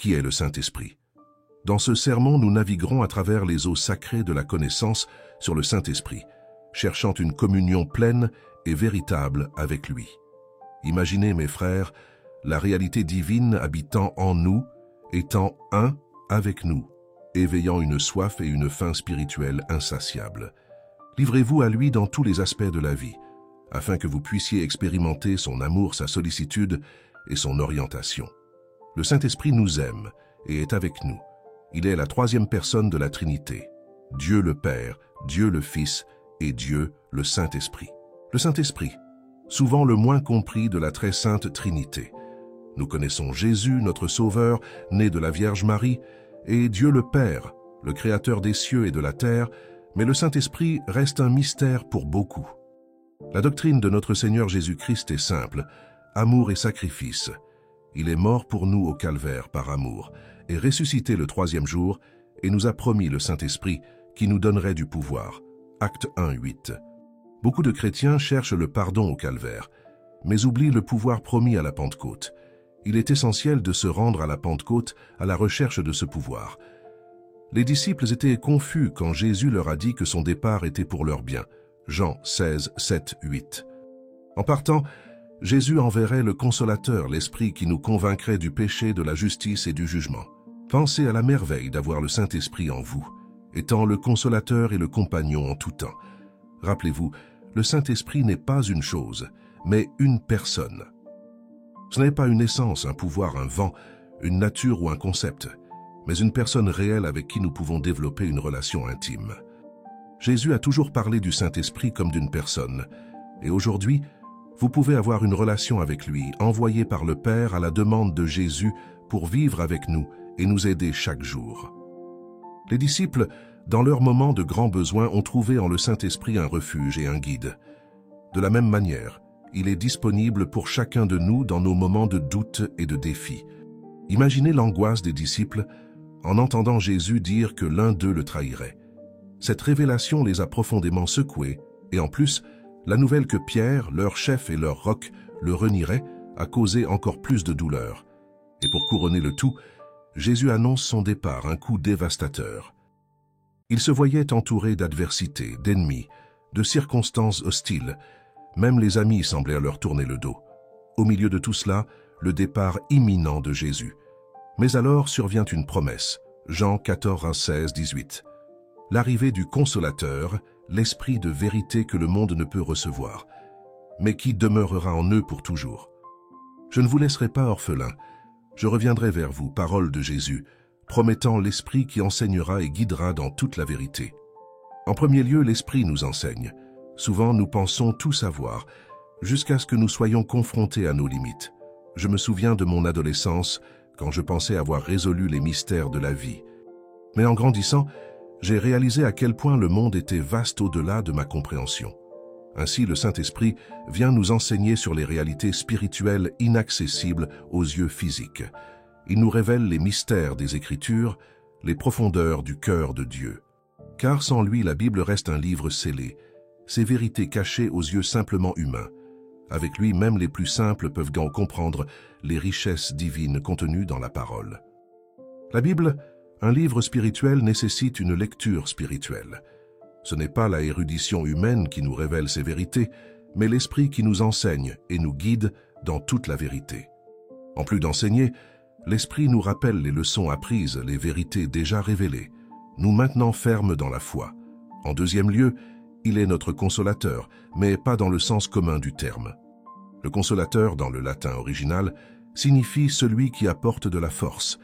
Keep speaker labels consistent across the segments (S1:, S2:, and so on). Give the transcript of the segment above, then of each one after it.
S1: qui est le Saint-Esprit. Dans ce sermon, nous naviguerons à travers les eaux sacrées de la connaissance sur le Saint-Esprit, cherchant une communion pleine et véritable avec lui. Imaginez, mes frères, la réalité divine habitant en nous, étant un avec nous, éveillant une soif et une faim spirituelle insatiables. Livrez-vous à lui dans tous les aspects de la vie, afin que vous puissiez expérimenter son amour, sa sollicitude et son orientation. Le Saint-Esprit nous aime et est avec nous. Il est la troisième personne de la Trinité, Dieu le Père, Dieu le Fils et Dieu le Saint-Esprit. Le Saint-Esprit, souvent le moins compris de la très sainte Trinité. Nous connaissons Jésus, notre Sauveur, né de la Vierge Marie, et Dieu le Père, le Créateur des cieux et de la terre, mais le Saint-Esprit reste un mystère pour beaucoup. La doctrine de notre Seigneur Jésus-Christ est simple, amour et sacrifice. Il est mort pour nous au calvaire par amour, et ressuscité le troisième jour, et nous a promis le Saint-Esprit qui nous donnerait du pouvoir. Acte 1, 8. Beaucoup de chrétiens cherchent le pardon au calvaire, mais oublient le pouvoir promis à la Pentecôte. Il est essentiel de se rendre à la Pentecôte à la recherche de ce pouvoir. Les disciples étaient confus quand Jésus leur a dit que son départ était pour leur bien. Jean 16, 7, 8. En partant, Jésus enverrait le Consolateur, l'Esprit qui nous convaincrait du péché, de la justice et du jugement. Pensez à la merveille d'avoir le Saint-Esprit en vous, étant le Consolateur et le compagnon en tout temps. Rappelez-vous, le Saint-Esprit n'est pas une chose, mais une personne. Ce n'est pas une essence, un pouvoir, un vent, une nature ou un concept, mais une personne réelle avec qui nous pouvons développer une relation intime. Jésus a toujours parlé du Saint-Esprit comme d'une personne, et aujourd'hui, vous pouvez avoir une relation avec lui, envoyée par le Père à la demande de Jésus pour vivre avec nous et nous aider chaque jour. Les disciples, dans leur moment de grand besoin, ont trouvé en le Saint-Esprit un refuge et un guide. De la même manière, il est disponible pour chacun de nous dans nos moments de doute et de défi. Imaginez l'angoisse des disciples en entendant Jésus dire que l'un d'eux le trahirait. Cette révélation les a profondément secoués, et en plus, la nouvelle que Pierre, leur chef et leur roc, le renierait a causé encore plus de douleur. Et pour couronner le tout, Jésus annonce son départ, un coup dévastateur. Il se voyait entouré d'adversité, d'ennemis, de circonstances hostiles. Même les amis semblaient leur tourner le dos. Au milieu de tout cela, le départ imminent de Jésus. Mais alors survient une promesse, Jean 14, 16, 18. L'arrivée du Consolateur, l'Esprit de vérité que le monde ne peut recevoir, mais qui demeurera en eux pour toujours. Je ne vous laisserai pas orphelins, je reviendrai vers vous, parole de Jésus, promettant l'Esprit qui enseignera et guidera dans toute la vérité. En premier lieu, l'Esprit nous enseigne. Souvent, nous pensons tout savoir, jusqu'à ce que nous soyons confrontés à nos limites. Je me souviens de mon adolescence, quand je pensais avoir résolu les mystères de la vie. Mais en grandissant, j'ai réalisé à quel point le monde était vaste au-delà de ma compréhension. Ainsi, le Saint-Esprit vient nous enseigner sur les réalités spirituelles inaccessibles aux yeux physiques. Il nous révèle les mystères des Écritures, les profondeurs du cœur de Dieu. Car sans lui, la Bible reste un livre scellé, ses vérités cachées aux yeux simplement humains. Avec lui, même les plus simples peuvent comprendre les richesses divines contenues dans la parole. La Bible, un livre spirituel, nécessite une lecture spirituelle. Ce n'est pas la érudition humaine qui nous révèle ces vérités, mais l'Esprit qui nous enseigne et nous guide dans toute la vérité. En plus d'enseigner, l'Esprit nous rappelle les leçons apprises, les vérités déjà révélées, nous maintenant fermes dans la foi. En deuxième lieu, il est notre consolateur, mais pas dans le sens commun du terme. Le consolateur, dans le latin original, signifie celui qui apporte de la force.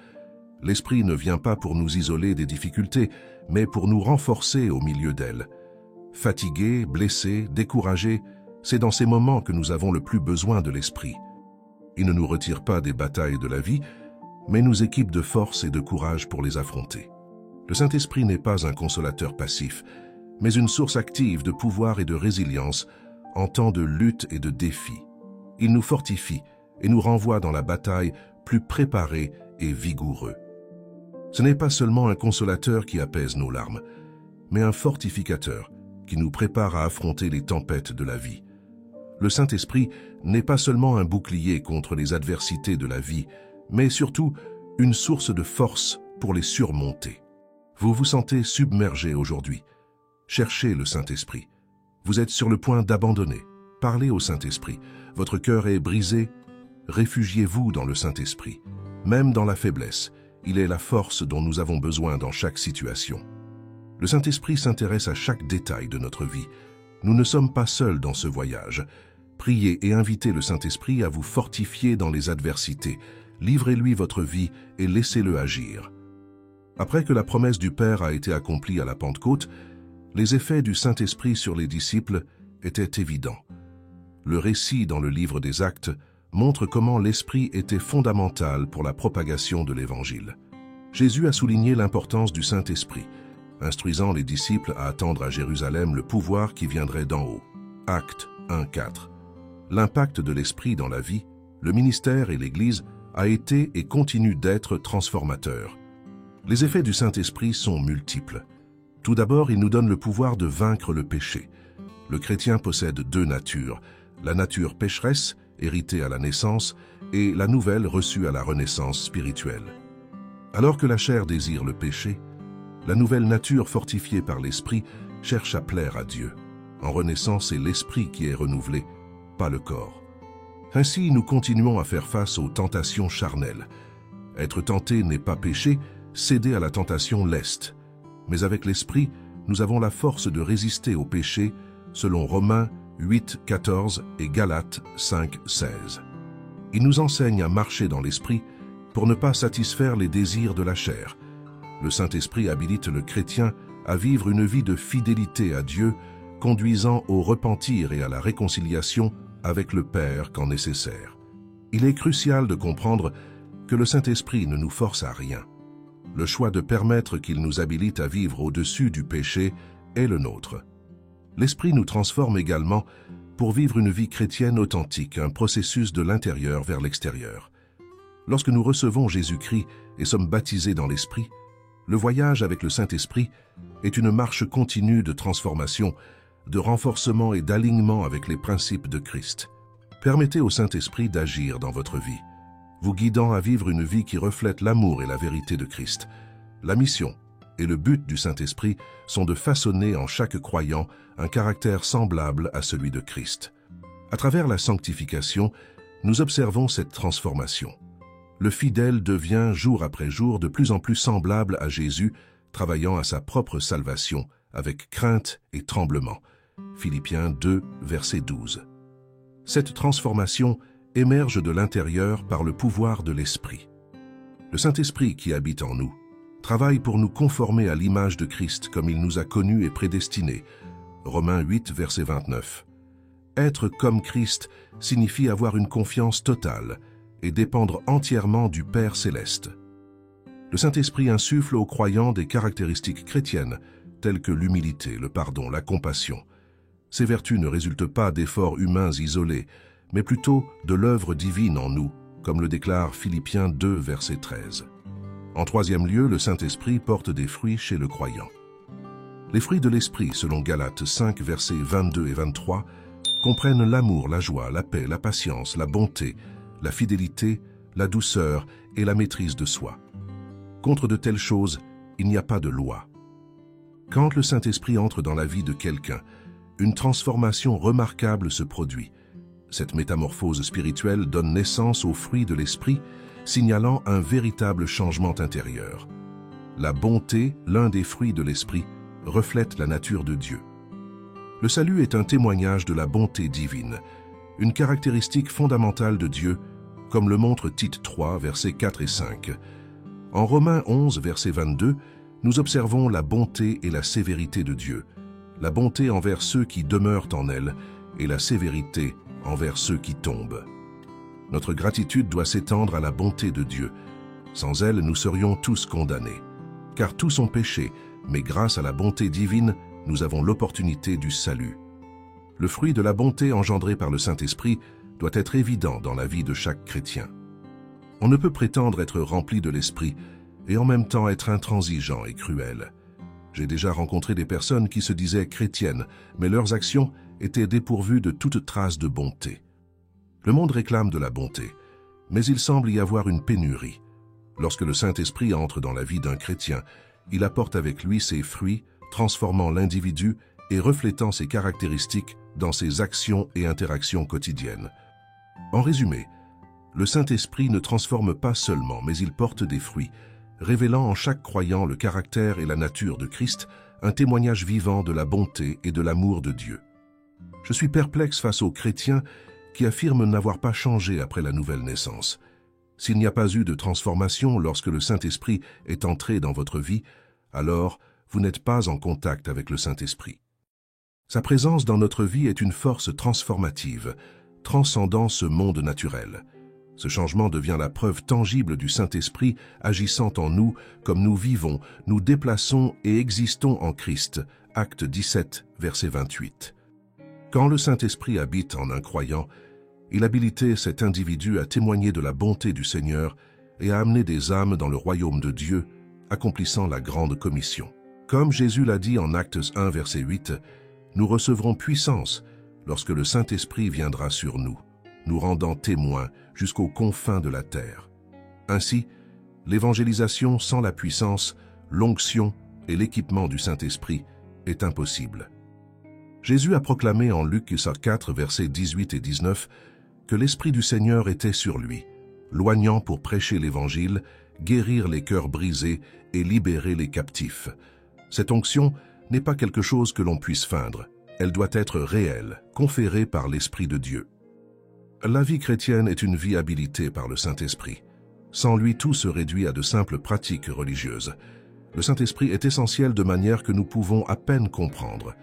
S1: L'Esprit ne vient pas pour nous isoler des difficultés, mais pour nous renforcer au milieu d'elles. Fatigués, blessés, découragés, c'est dans ces moments que nous avons le plus besoin de l'Esprit. Il ne nous retire pas des batailles de la vie, mais nous équipe de force et de courage pour les affronter. Le Saint-Esprit n'est pas un consolateur passif, mais une source active de pouvoir et de résilience en temps de lutte et de défi. Il nous fortifie et nous renvoie dans la bataille plus préparés et vigoureux. Ce n'est pas seulement un consolateur qui apaise nos larmes, mais un fortificateur qui nous prépare à affronter les tempêtes de la vie. Le Saint-Esprit n'est pas seulement un bouclier contre les adversités de la vie, mais surtout une source de force pour les surmonter. Vous vous sentez submergé aujourd'hui. Cherchez le Saint-Esprit. Vous êtes sur le point d'abandonner. Parlez au Saint-Esprit. Votre cœur est brisé. Réfugiez-vous dans le Saint-Esprit. Même dans la faiblesse, il est la force dont nous avons besoin dans chaque situation. Le Saint-Esprit s'intéresse à chaque détail de notre vie. Nous ne sommes pas seuls dans ce voyage. Priez et invitez le Saint-Esprit à vous fortifier dans les adversités. Livrez-lui votre vie et laissez-le agir. Après que la promesse du Père a été accomplie à la Pentecôte, les effets du Saint-Esprit sur les disciples étaient évidents. Le récit dans le livre des Actes montre comment l'Esprit était fondamental pour la propagation de l'Évangile. Jésus a souligné l'importance du Saint-Esprit, instruisant les disciples à attendre à Jérusalem le pouvoir qui viendrait d'en haut. Actes 1:4. L'impact de l'Esprit dans la vie, le ministère et l'Église a été et continue d'être transformateur. Les effets du Saint-Esprit sont multiples. Tout d'abord, il nous donne le pouvoir de vaincre le péché. Le chrétien possède deux natures, la nature pécheresse, héritée à la naissance, et la nouvelle reçue à la renaissance spirituelle. Alors que la chair désire le péché, la nouvelle nature fortifiée par l'Esprit cherche à plaire à Dieu. En renaissant, c'est l'Esprit qui est renouvelé, pas le corps. Ainsi, nous continuons à faire face aux tentations charnelles. Être tenté n'est pas péché, céder à la tentation l'est. Mais avec l'Esprit, nous avons la force de résister au péché, selon Romains 8:14 et Galates 5:16. Il nous enseigne à marcher dans l'Esprit pour ne pas satisfaire les désirs de la chair. Le Saint-Esprit habilite le chrétien à vivre une vie de fidélité à Dieu, conduisant au repentir et à la réconciliation avec le Père quand nécessaire. Il est crucial de comprendre que le Saint-Esprit ne nous force à rien. Le choix de permettre qu'il nous habilite à vivre au-dessus du péché est le nôtre. L'Esprit nous transforme également pour vivre une vie chrétienne authentique, un processus de l'intérieur vers l'extérieur. Lorsque nous recevons Jésus-Christ et sommes baptisés dans l'Esprit, le voyage avec le Saint-Esprit est une marche continue de transformation, de renforcement et d'alignement avec les principes de Christ. Permettez au Saint-Esprit d'agir dans votre vie, vous guidant à vivre une vie qui reflète l'amour et la vérité de Christ. La mission et le but du Saint-Esprit sont de façonner en chaque croyant un caractère semblable à celui de Christ. À travers la sanctification, nous observons cette transformation. Le fidèle devient jour après jour de plus en plus semblable à Jésus, travaillant à sa propre salvation avec crainte et tremblement. Philippiens 2, verset 12. Cette transformation émerge de l'intérieur par le pouvoir de l'Esprit. Le Saint-Esprit qui habite en nous travaille pour nous conformer à l'image de Christ comme il nous a connus et prédestinés. Romains 8, verset 29. Être comme Christ signifie avoir une confiance totale et dépendre entièrement du Père céleste. Le Saint-Esprit insuffle aux croyants des caractéristiques chrétiennes telles que l'humilité, le pardon, la compassion. Ces vertus ne résultent pas d'efforts humains isolés, mais plutôt de l'œuvre divine en nous, comme le déclare Philippiens 2, verset 13. En troisième lieu, le Saint-Esprit porte des fruits chez le croyant. Les fruits de l'Esprit, selon Galates 5, versets 22 et 23, comprennent l'amour, la joie, la paix, la patience, la bonté, la fidélité, la douceur et la maîtrise de soi. Contre de telles choses, il n'y a pas de loi. Quand le Saint-Esprit entre dans la vie de quelqu'un, une transformation remarquable se produit. Cette métamorphose spirituelle donne naissance aux fruits de l'Esprit, signalant un véritable changement intérieur. La bonté, l'un des fruits de l'Esprit, reflète la nature de Dieu. Le salut est un témoignage de la bonté divine, une caractéristique fondamentale de Dieu, comme le montre Tite 3, versets 4 et 5. En Romains 11, verset 22, nous observons la bonté et la sévérité de Dieu, la bonté envers ceux qui demeurent en elle et la sévérité envers ceux qui tombent. Notre gratitude doit s'étendre à la bonté de Dieu. Sans elle, nous serions tous condamnés. Car tous ont péché, mais grâce à la bonté divine, nous avons l'opportunité du salut. Le fruit de la bonté engendrée par le Saint-Esprit doit être évident dans la vie de chaque chrétien. On ne peut prétendre être rempli de l'Esprit et en même temps être intransigeant et cruel. J'ai déjà rencontré des personnes qui se disaient chrétiennes, mais leurs actions étaient dépourvues de toute trace de bonté. Le monde réclame de la bonté, mais il semble y avoir une pénurie. Lorsque le Saint-Esprit entre dans la vie d'un chrétien, il apporte avec lui ses fruits, transformant l'individu et reflétant ses caractéristiques dans ses actions et interactions quotidiennes. En résumé, le Saint-Esprit ne transforme pas seulement, mais il porte des fruits, révélant en chaque croyant le caractère et la nature de Christ, un témoignage vivant de la bonté et de l'amour de Dieu. Je suis perplexe face aux chrétiens qui affirment n'avoir pas changé après la nouvelle naissance. S'il n'y a pas eu de transformation lorsque le Saint-Esprit est entré dans votre vie, alors vous n'êtes pas en contact avec le Saint-Esprit. Sa présence dans notre vie est une force transformative, transcendant ce monde naturel. Ce changement devient la preuve tangible du Saint-Esprit agissant en nous comme nous vivons, nous déplaçons et existons en Christ. Acte 17, verset 28. Quand le Saint-Esprit habite en un croyant, il habilitait cet individu à témoigner de la bonté du Seigneur et à amener des âmes dans le royaume de Dieu, accomplissant la grande commission. Comme Jésus l'a dit en Actes 1, verset 8, « Nous recevrons puissance lorsque le Saint-Esprit viendra sur nous, nous rendant témoins jusqu'aux confins de la terre. » Ainsi, l'évangélisation sans la puissance, l'onction et l'équipement du Saint-Esprit est impossible. Jésus a proclamé en Luc 4, versets 18 et 19, que l'Esprit du Seigneur était sur lui, loignant pour prêcher l'Évangile, guérir les cœurs brisés et libérer les captifs. Cette onction n'est pas quelque chose que l'on puisse feindre. Elle doit être réelle, conférée par l'Esprit de Dieu. La vie chrétienne est une vie habilitée par le Saint-Esprit. Sans lui, tout se réduit à de simples pratiques religieuses. Le Saint-Esprit est essentiel de manière que nous pouvons à peine comprendre.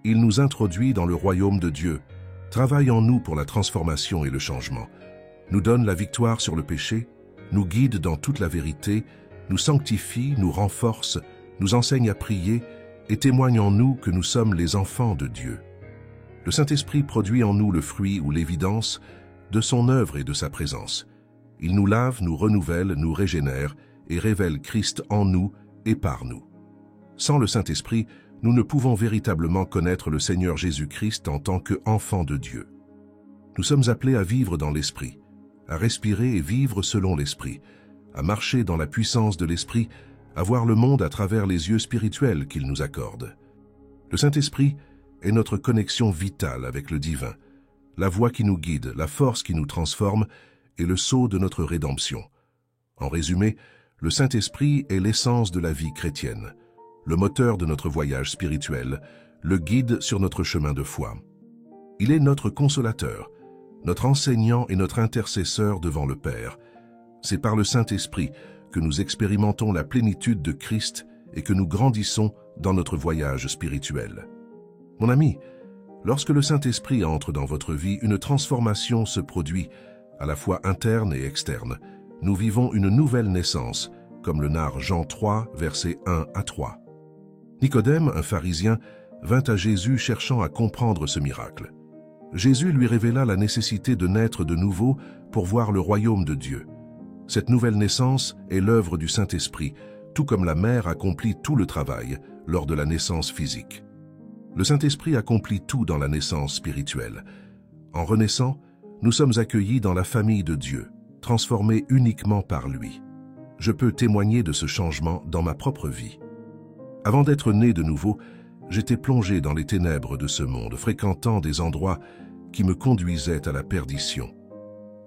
S1: Il nous introduit dans le royaume de Dieu, travaille en nous pour la transformation et le changement, nous donne la victoire sur le péché, nous guide dans toute la vérité, nous sanctifie, nous renforce, nous enseigne à prier et témoigne en nous que nous sommes les enfants de Dieu. Le Saint-Esprit produit en nous le fruit ou l'évidence de son œuvre et de sa présence. Il nous lave, nous renouvelle, nous régénère et révèle Christ en nous et par nous. Sans le Saint-Esprit, nous ne pouvons véritablement connaître le Seigneur Jésus-Christ en tant qu'enfants de Dieu. Nous sommes appelés à vivre dans l'Esprit, à respirer et vivre selon l'Esprit, à marcher dans la puissance de l'Esprit, à voir le monde à travers les yeux spirituels qu'il nous accorde. Le Saint-Esprit est notre connexion vitale avec le divin, la voie qui nous guide, la force qui nous transforme et le sceau de notre rédemption. En résumé, le Saint-Esprit est l'essence de la vie chrétienne, le moteur de notre voyage spirituel, le guide sur notre chemin de foi. Il est notre consolateur, notre enseignant et notre intercesseur devant le Père. C'est par le Saint-Esprit que nous expérimentons la plénitude de Christ et que nous grandissons dans notre voyage spirituel. Mon ami, lorsque le Saint-Esprit entre dans votre vie, une transformation se produit, à la fois interne et externe. Nous vivons une nouvelle naissance, comme le narre Jean 3, versets 1 à 3. Nicodème, un pharisien, vint à Jésus cherchant à comprendre ce miracle. Jésus lui révéla la nécessité de naître de nouveau pour voir le royaume de Dieu. Cette nouvelle naissance est l'œuvre du Saint-Esprit, tout comme la mère accomplit tout le travail lors de la naissance physique. Le Saint-Esprit accomplit tout dans la naissance spirituelle. En renaissant, nous sommes accueillis dans la famille de Dieu, transformés uniquement par lui. Je peux témoigner de ce changement dans ma propre vie. Avant d'être né de nouveau, j'étais plongé dans les ténèbres de ce monde, fréquentant des endroits qui me conduisaient à la perdition.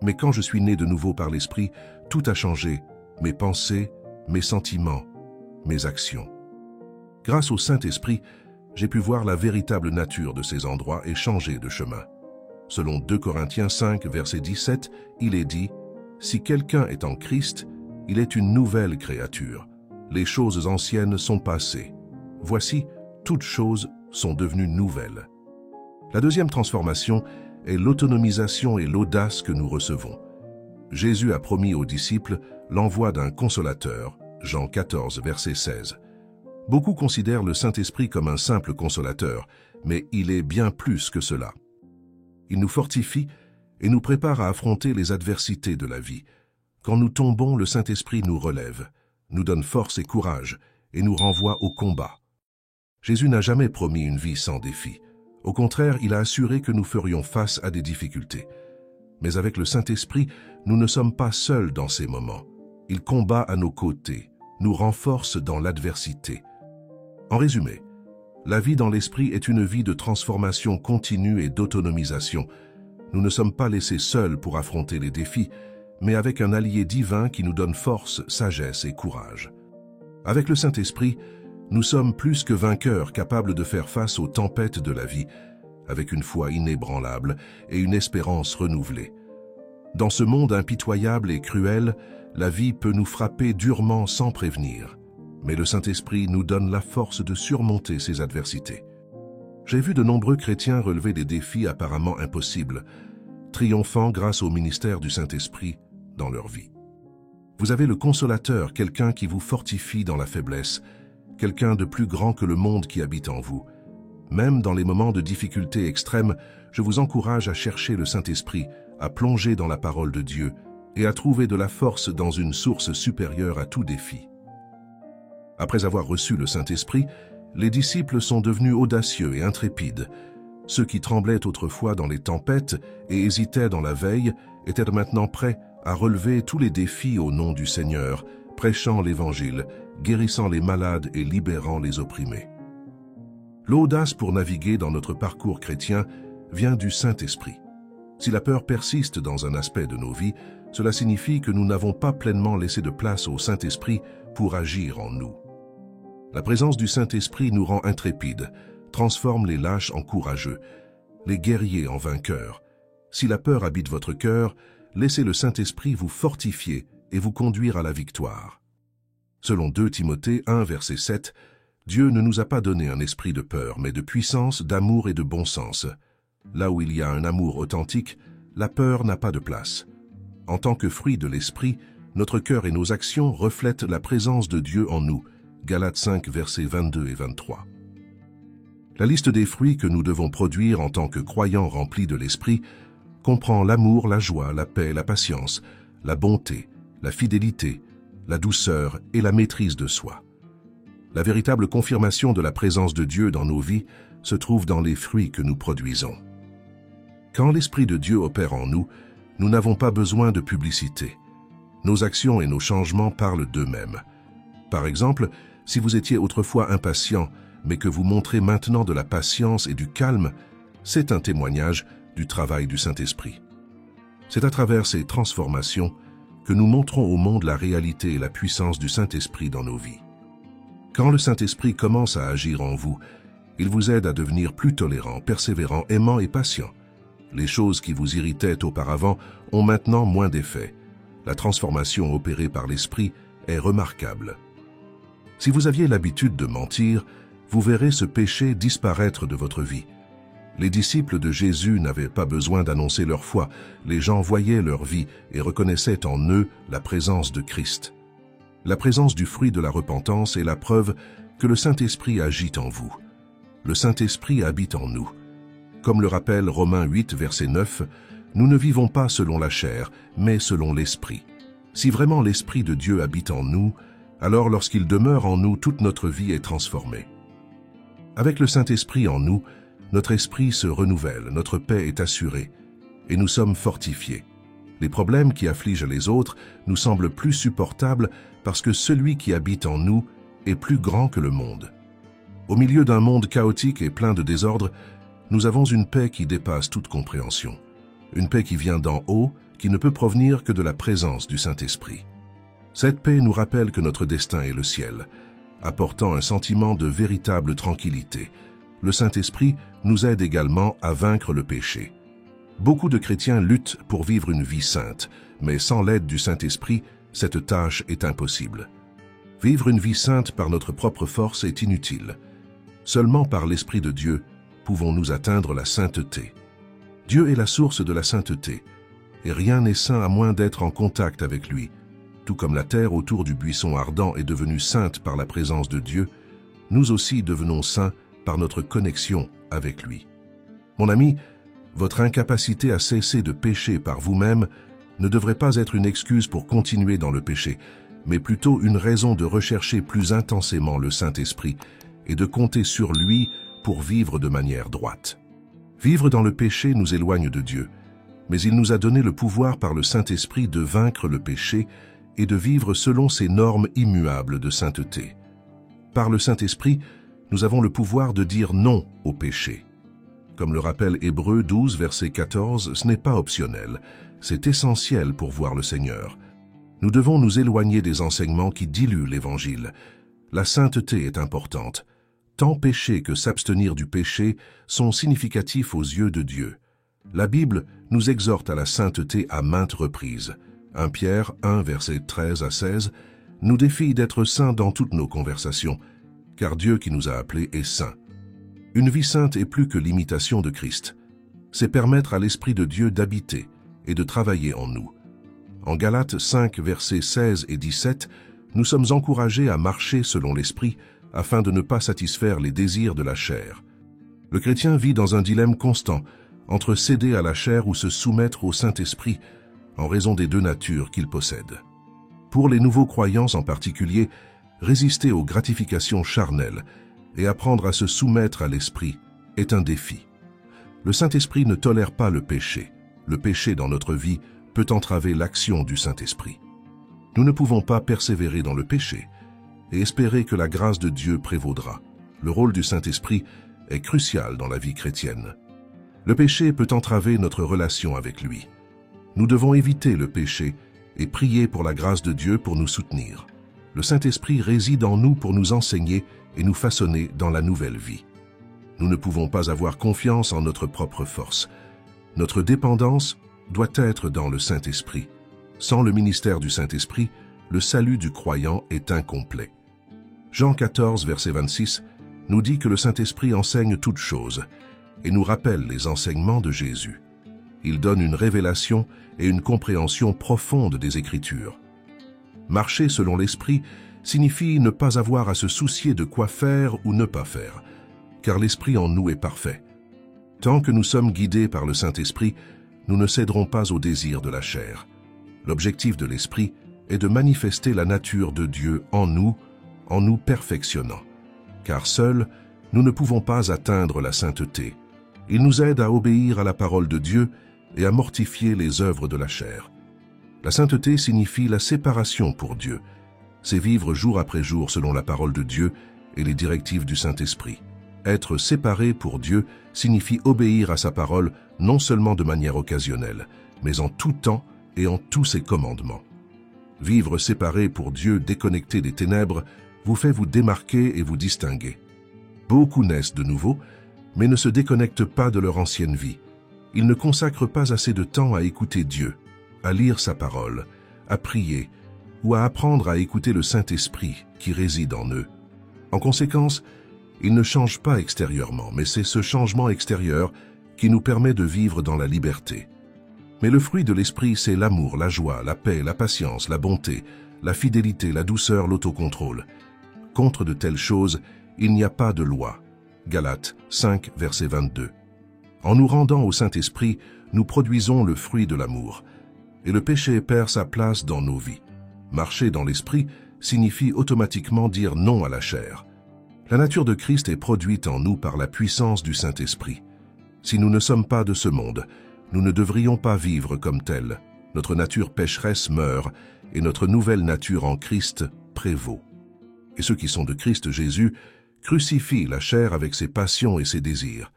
S1: Mais quand je suis né de nouveau par l'Esprit, tout a changé, mes pensées, mes sentiments, mes actions. Grâce au Saint-Esprit, j'ai pu voir la véritable nature de ces endroits et changer de chemin. Selon 2 Corinthiens 5, verset 17, il est dit « Si quelqu'un est en Christ, il est une nouvelle créature. Les choses anciennes sont passées. Voici, toutes choses sont devenues nouvelles. » La deuxième transformation est l'autonomisation et l'audace que nous recevons. Jésus a promis aux disciples l'envoi d'un consolateur, Jean 14, verset 16. Beaucoup considèrent le Saint-Esprit comme un simple consolateur, mais il est bien plus que cela. Il nous fortifie et nous prépare à affronter les adversités de la vie. Quand nous tombons, le Saint-Esprit nous relève, nous donne force et courage et nous renvoie au combat. Jésus n'a jamais promis une vie sans défi. Au contraire, il a assuré que nous ferions face à des difficultés. Mais avec le Saint-Esprit, nous ne sommes pas seuls dans ces moments. Il combat à nos côtés, nous renforce dans l'adversité. En résumé, la vie dans l'esprit est une vie de transformation continue et d'autonomisation. Nous ne sommes pas laissés seuls pour affronter les défis, mais avec un allié divin qui nous donne force, sagesse et courage. Avec le Saint-Esprit, nous sommes plus que vainqueurs capables de faire face aux tempêtes de la vie, avec une foi inébranlable et une espérance renouvelée. Dans ce monde impitoyable et cruel, la vie peut nous frapper durement sans prévenir. Mais le Saint-Esprit nous donne la force de surmonter ces adversités. J'ai vu de nombreux chrétiens relever des défis apparemment impossibles, triomphant grâce au ministère du Saint-Esprit dans leur vie. Vous avez le Consolateur, quelqu'un qui vous fortifie dans la faiblesse, quelqu'un de plus grand que le monde qui habite en vous. Même dans les moments de difficulté extrême, je vous encourage à chercher le Saint-Esprit, à plonger dans la parole de Dieu et à trouver de la force dans une source supérieure à tout défi. Après avoir reçu le Saint-Esprit, les disciples sont devenus audacieux et intrépides. Ceux qui tremblaient autrefois dans les tempêtes et hésitaient dans la veille étaient maintenant prêts à relever tous les défis au nom du Seigneur, prêchant l'Évangile, guérissant les malades et libérant les opprimés. L'audace pour naviguer dans notre parcours chrétien vient du Saint-Esprit. Si la peur persiste dans un aspect de nos vies, cela signifie que nous n'avons pas pleinement laissé de place au Saint-Esprit pour agir en nous. La présence du Saint-Esprit nous rend intrépides, transforme les lâches en courageux, les guerriers en vainqueurs. Si la peur habite votre cœur, laissez le Saint-Esprit vous fortifier et vous conduire à la victoire. Selon 2 Timothée 1, verset 7, Dieu ne nous a pas donné un esprit de peur, mais de puissance, d'amour et de bon sens. Là où il y a un amour authentique, la peur n'a pas de place. En tant que fruit de l'esprit, notre cœur et nos actions reflètent la présence de Dieu en nous. Galates 5, versets 22 et 23. La liste des fruits que nous devons produire en tant que croyants remplis de l'esprit comprend l'amour, la joie, la paix, la patience, la bonté, la fidélité, la douceur et la maîtrise de soi. La véritable confirmation de la présence de Dieu dans nos vies se trouve dans les fruits que nous produisons. Quand l'Esprit de Dieu opère en nous, nous n'avons pas besoin de publicité. Nos actions et nos changements parlent d'eux-mêmes. Par exemple, si vous étiez autrefois impatient, mais que vous montrez maintenant de la patience et du calme, c'est un témoignage du travail du Saint-Esprit. C'est à travers ces transformations que nous montrons au monde la réalité et la puissance du Saint-Esprit dans nos vies. Quand le Saint-Esprit commence à agir en vous, il vous aide à devenir plus tolérant, persévérant, aimant et patient. Les choses qui vous irritaient auparavant ont maintenant moins d'effet. La transformation opérée par l'Esprit est remarquable. Si vous aviez l'habitude de mentir, vous verrez ce péché disparaître de votre vie. Les disciples de Jésus n'avaient pas besoin d'annoncer leur foi. Les gens voyaient leur vie et reconnaissaient en eux la présence de Christ. La présence du fruit de la repentance est la preuve que le Saint-Esprit agit en vous. Le Saint-Esprit habite en nous. Comme le rappelle Romains 8, verset 9, « Nous ne vivons pas selon la chair, mais selon l'Esprit. » Si vraiment l'Esprit de Dieu habite en nous, alors lorsqu'il demeure en nous, toute notre vie est transformée. Avec le Saint-Esprit en nous, notre esprit se renouvelle, notre paix est assurée, et nous sommes fortifiés. Les problèmes qui affligent les autres nous semblent plus supportables parce que celui qui habite en nous est plus grand que le monde. Au milieu d'un monde chaotique et plein de désordre, nous avons une paix qui dépasse toute compréhension. Une paix qui vient d'en haut, qui ne peut provenir que de la présence du Saint-Esprit. Cette paix nous rappelle que notre destin est le ciel, apportant un sentiment de véritable tranquillité. Le Saint-Esprit nous aide également à vaincre le péché. Beaucoup de chrétiens luttent pour vivre une vie sainte, mais sans l'aide du Saint-Esprit, cette tâche est impossible. Vivre une vie sainte par notre propre force est inutile. Seulement par l'Esprit de Dieu pouvons-nous atteindre la sainteté. Dieu est la source de la sainteté, et rien n'est saint à moins d'être en contact avec lui. Tout comme la terre autour du buisson ardent est devenue sainte par la présence de Dieu, nous aussi devenons saints par notre connexion avec lui. Mon ami, votre incapacité à cesser de pécher par vous-même ne devrait pas être une excuse pour continuer dans le péché, mais plutôt une raison de rechercher plus intensément le Saint-Esprit et de compter sur lui pour vivre de manière droite. Vivre dans le péché nous éloigne de Dieu, mais il nous a donné le pouvoir par le Saint-Esprit de vaincre le péché et de vivre selon ces normes immuables de sainteté. Par le Saint-Esprit, nous avons le pouvoir de dire non au péché. Comme le rappelle Hébreux 12, verset 14, ce n'est pas optionnel, c'est essentiel pour voir le Seigneur. Nous devons nous éloigner des enseignements qui diluent l'Évangile. La sainteté est importante. Tant pécher que s'abstenir du péché sont significatifs aux yeux de Dieu. La Bible nous exhorte à la sainteté à maintes reprises. 1 Pierre 1, verset 13 à 16, nous défie d'être saints dans toutes nos conversations, car Dieu qui nous a appelés est saint. Une vie sainte est plus que l'imitation de Christ. C'est permettre à l'Esprit de Dieu d'habiter et de travailler en nous. En Galates 5, versets 16 et 17, nous sommes encouragés à marcher selon l'Esprit afin de ne pas satisfaire les désirs de la chair. Le chrétien vit dans un dilemme constant entre céder à la chair ou se soumettre au Saint-Esprit en raison des deux natures qu'il possède. Pour les nouveaux croyants en particulier, résister aux gratifications charnelles et apprendre à se soumettre à l'Esprit est un défi. Le Saint-Esprit ne tolère pas le péché. Le péché dans notre vie peut entraver l'action du Saint-Esprit. Nous ne pouvons pas persévérer dans le péché et espérer que la grâce de Dieu prévaudra. Le rôle du Saint-Esprit est crucial dans la vie chrétienne. Le péché peut entraver notre relation avec lui. Nous devons éviter le péché et prier pour la grâce de Dieu pour nous soutenir. Le Saint-Esprit réside en nous pour nous enseigner et nous façonner dans la nouvelle vie. Nous ne pouvons pas avoir confiance en notre propre force. Notre dépendance doit être dans le Saint-Esprit. Sans le ministère du Saint-Esprit, le salut du croyant est incomplet. Jean 14, verset 26, nous dit que le Saint-Esprit enseigne toutes choses et nous rappelle les enseignements de Jésus. Il donne une révélation et une compréhension profonde des Écritures. Marcher selon l'Esprit signifie ne pas avoir à se soucier de quoi faire ou ne pas faire, car l'Esprit en nous est parfait. Tant que nous sommes guidés par le Saint-Esprit, nous ne céderons pas aux désirs de la chair. L'objectif de l'Esprit est de manifester la nature de Dieu en nous perfectionnant. Car seuls, nous ne pouvons pas atteindre la sainteté. Il nous aide à obéir à la parole de Dieu et à mortifier les œuvres de la chair. La sainteté signifie la séparation pour Dieu. C'est vivre jour après jour selon la parole de Dieu et les directives du Saint-Esprit. Être séparé pour Dieu signifie obéir à sa parole non seulement de manière occasionnelle, mais en tout temps et en tous ses commandements. Vivre séparé pour Dieu, déconnecté des ténèbres, vous fait vous démarquer et vous distinguer. Beaucoup naissent de nouveau, mais ne se déconnectent pas de leur ancienne vie. Ils ne consacrent pas assez de temps à écouter Dieu, à lire sa parole, à prier ou à apprendre à écouter le Saint-Esprit qui réside en eux. En conséquence, ils ne changent pas extérieurement, mais c'est ce changement extérieur qui nous permet de vivre dans la liberté. Mais le fruit de l'Esprit, c'est l'amour, la joie, la paix, la patience, la bonté, la fidélité, la douceur, l'autocontrôle. Contre de telles choses, il n'y a pas de loi. Galates 5, verset 22. En nous rendant au Saint-Esprit, nous produisons le fruit de l'amour. Et le péché perd sa place dans nos vies. Marcher dans l'Esprit signifie automatiquement dire non à la chair. La nature de Christ est produite en nous par la puissance du Saint-Esprit. Si nous ne sommes pas de ce monde, nous ne devrions pas vivre comme tel. Notre nature pécheresse meurt et notre nouvelle nature en Christ prévaut. Et ceux qui sont de Christ Jésus crucifient la chair avec ses passions et ses désirs.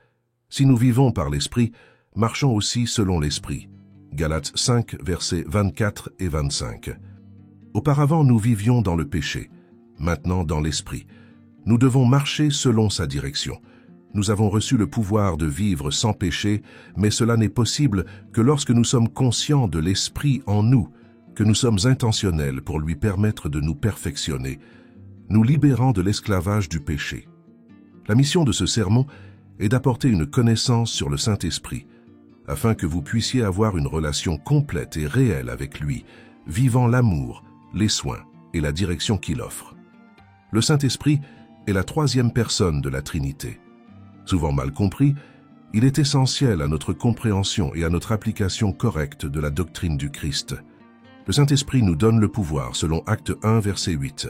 S1: Si nous vivons par l'Esprit, marchons aussi selon l'Esprit. Galates 5, versets 24 et 25. Auparavant, nous vivions dans le péché, maintenant dans l'Esprit. Nous devons marcher selon sa direction. Nous avons reçu le pouvoir de vivre sans péché, mais cela n'est possible que lorsque nous sommes conscients de l'Esprit en nous, que nous sommes intentionnels pour lui permettre de nous perfectionner, nous libérant de l'esclavage du péché. La mission de ce sermon est d'apporter une connaissance sur le Saint-Esprit, afin que vous puissiez avoir une relation complète et réelle avec lui, vivant l'amour, les soins et la direction qu'il offre. Le Saint-Esprit est la troisième personne de la Trinité. Souvent mal compris, il est essentiel à notre compréhension et à notre application correcte de la doctrine du Christ. Le Saint-Esprit nous donne le pouvoir selon Acte 1, verset 8.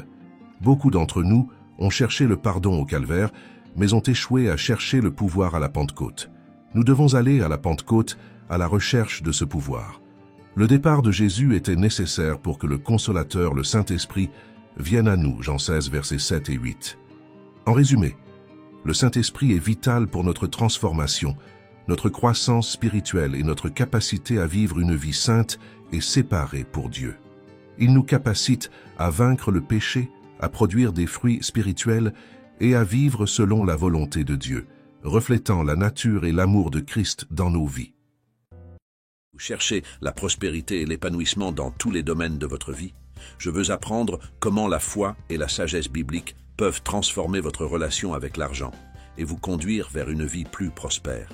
S1: Beaucoup d'entre nous ont cherché le pardon au calvaire, mais ont échoué à chercher le pouvoir à la Pentecôte. Nous devons aller à la Pentecôte à la recherche de ce pouvoir. Le départ de Jésus était nécessaire pour que le Consolateur, le Saint-Esprit, vienne à nous, Jean 16, versets 7 et 8. En résumé, le Saint-Esprit est vital pour notre transformation, notre croissance spirituelle et notre capacité à vivre une vie sainte et séparée pour Dieu. Il nous capacite à vaincre le péché, à produire des fruits spirituels et à vivre selon la volonté de Dieu, reflétant la nature et l'amour de Christ dans nos vies.
S2: Vous cherchez la prospérité et l'épanouissement dans tous les domaines de votre vie? Je veux apprendre comment la foi et la sagesse biblique peuvent transformer votre relation avec l'argent et vous conduire vers une vie plus prospère.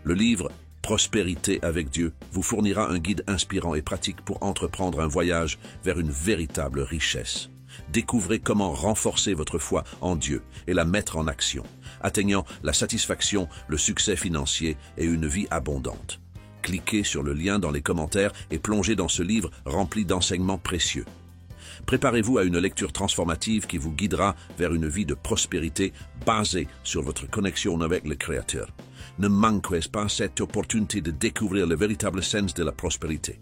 S2: Le livre « Prospérité avec Dieu » vous fournira un guide inspirant et pratique pour entreprendre un voyage vers une véritable richesse. Découvrez comment renforcer votre foi en Dieu et la mettre en action, atteignant la satisfaction, le succès financier et une vie abondante. Cliquez sur le lien dans les commentaires et plongez dans ce livre rempli d'enseignements précieux. Préparez-vous à une lecture transformative qui vous guidera vers une vie de prospérité basée sur votre connexion avec le Créateur. Ne manquez pas cette opportunité de découvrir le véritable sens de la prospérité.